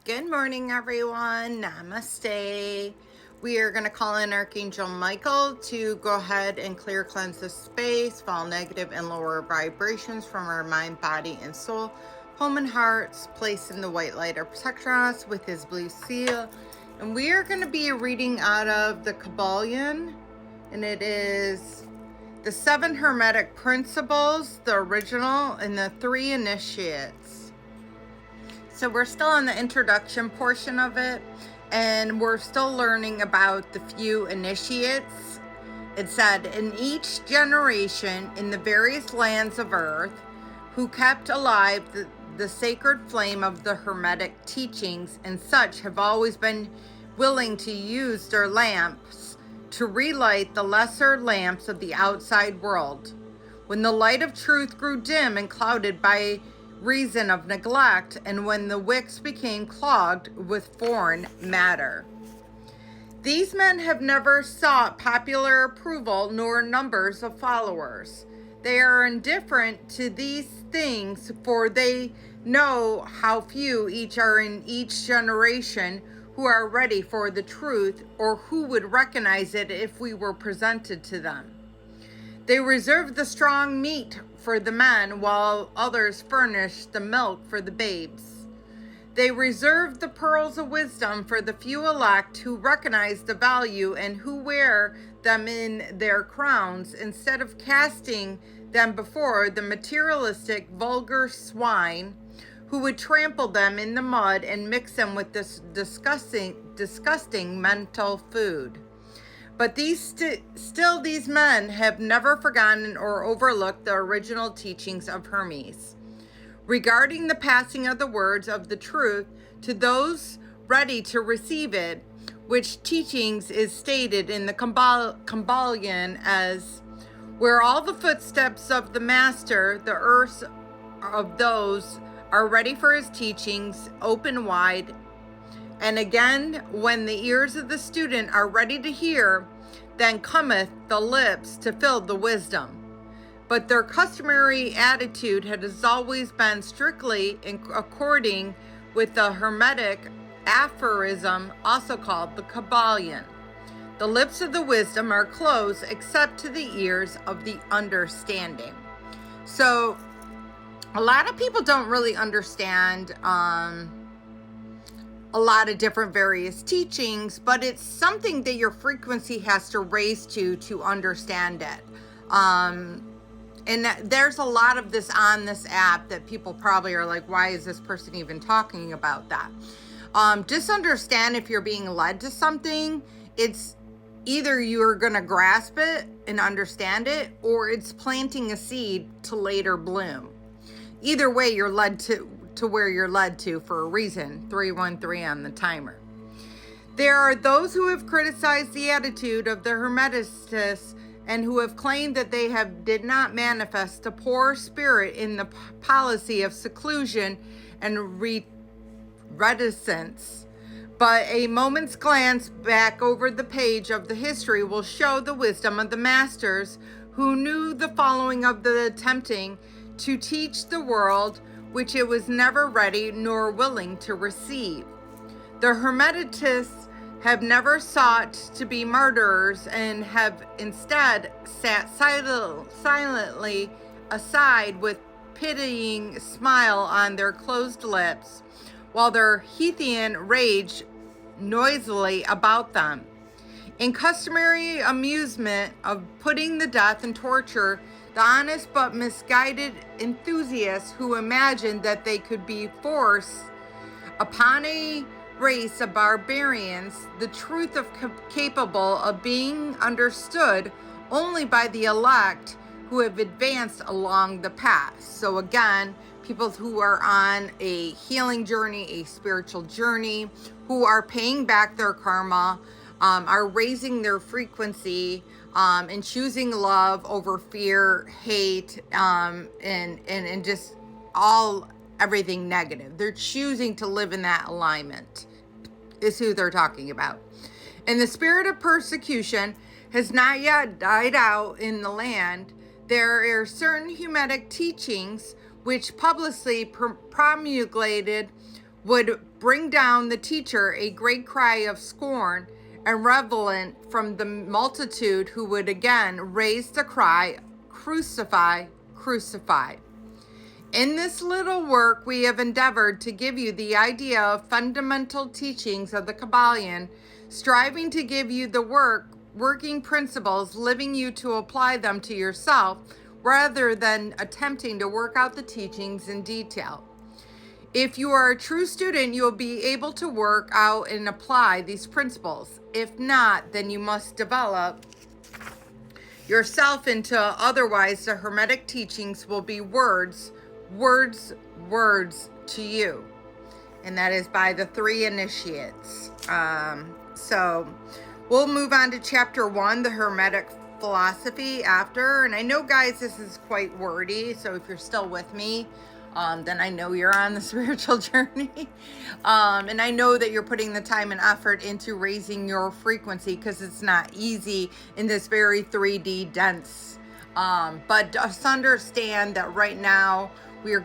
Good morning, everyone. Namaste. We are going to call in Archangel Michael to go ahead and clear, cleanse the space, all negative and lower vibrations from our mind, body, and soul, home and hearts, placed in the white light or protection us with his blue seal. And we are going to be reading out of the Kabbalion, and it is the 7 Hermetic Principles, the original, and the 3 Initiates. So we're still on the introduction portion of it, and we're still learning about the few initiates. It said, in each generation in the various lands of earth, who kept alive the sacred flame of the Hermetic teachings, and such have always been willing to use their lamps to relight the lesser lamps of the outside world. When the light of truth grew dim and clouded by reason of neglect, and when the wicks became clogged with foreign matter. These men have never sought popular approval nor numbers of followers. They are indifferent to these things, for they know how few each are in each generation who are ready for the truth, or who would recognize it if we were presented to them. They reserve the strong meat for the men, while others furnish the milk for the babes. They reserve the pearls of wisdom for the few elect who recognize the value and who wear them in their crowns, instead of casting them before the materialistic, vulgar swine who would trample them in the mud and mix them with this disgusting mental food. But these men have never forgotten or overlooked the original teachings of Hermes regarding the passing of the words of the truth to those ready to receive it, which teachings is stated in the Kabbalion as, where all the footsteps of the master, the earths of those are ready for his teachings, open wide. And again, when the ears of the student are ready to hear, then cometh the lips to fill the wisdom. But their customary attitude has always been strictly in according with the Hermetic aphorism, also called the Kabbalion. The lips of the wisdom are closed except to the ears of the understanding. So a lot of people don't really understand a lot of different various teachings, but it's something that your frequency has to raise to understand it. And there's a lot of this on this app that people probably are like, why is this person even talking about that? Just understand, if you're being led to something, it's either you're going to grasp it and understand it, or it's planting a seed to later bloom. Either way, you're led to where you're led to for a reason. 313 on the timer. There are those who have criticized the attitude of the Hermeticists and who have claimed that they did not manifest a poor spirit in the policy of seclusion and reticence. But a moment's glance back over the page of the history will show the wisdom of the masters who knew the following of the attempting to teach the world which it was never ready nor willing to receive. The Hermeticists have never sought to be murderers, and have instead sat silently aside with pitying smile on their closed lips, while their Heathian rage noisily about them. In customary amusement of putting to death and torture the honest but misguided enthusiasts who imagined that they could be forced upon a race of barbarians, the truth of capable of being understood only by the elect who have advanced along the path. So again, people who are on a healing journey, a spiritual journey, who are paying back their karma, are raising their frequency, and choosing love over fear, hate, and just everything negative. They're choosing to live in that alignment, is who they're talking about. And the spirit of persecution has not yet died out in the land. There are certain Hermetic teachings which publicly promulgated would bring down the teacher a great cry of scorn and revelant from the multitude, who would again raise the cry, crucify, crucify. In this little work, we have endeavored to give you the idea of fundamental teachings of the Kabbalion, striving to give you the working principles, living you to apply them to yourself, rather than attempting to work out the teachings in detail. If you are a true student, you will be able to work out and apply these principles. If not, then you must develop yourself into, otherwise the Hermetic teachings will be words to you. And that is by the 3 initiates. So we'll move on to chapter 1, the Hermetic philosophy, after. And I know, guys, this is quite wordy, so if you're still with me, then I know you're on the spiritual journey. And I know that you're putting the time and effort into raising your frequency, because it's not easy in this very 3D dense. But just understand that right now we're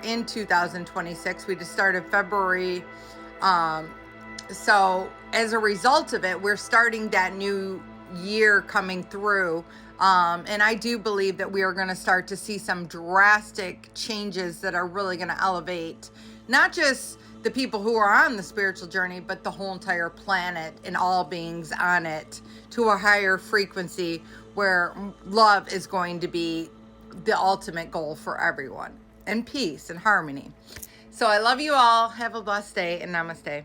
in 2026. We just started February. So as a result of it, we're starting that new year coming through. And I do believe that we are going to start to see some drastic changes that are really going to elevate not just the people who are on the spiritual journey, but the whole entire planet and all beings on it to a higher frequency, where love is going to be the ultimate goal for everyone, and peace and harmony. So I love you all. Have a blessed day, and namaste.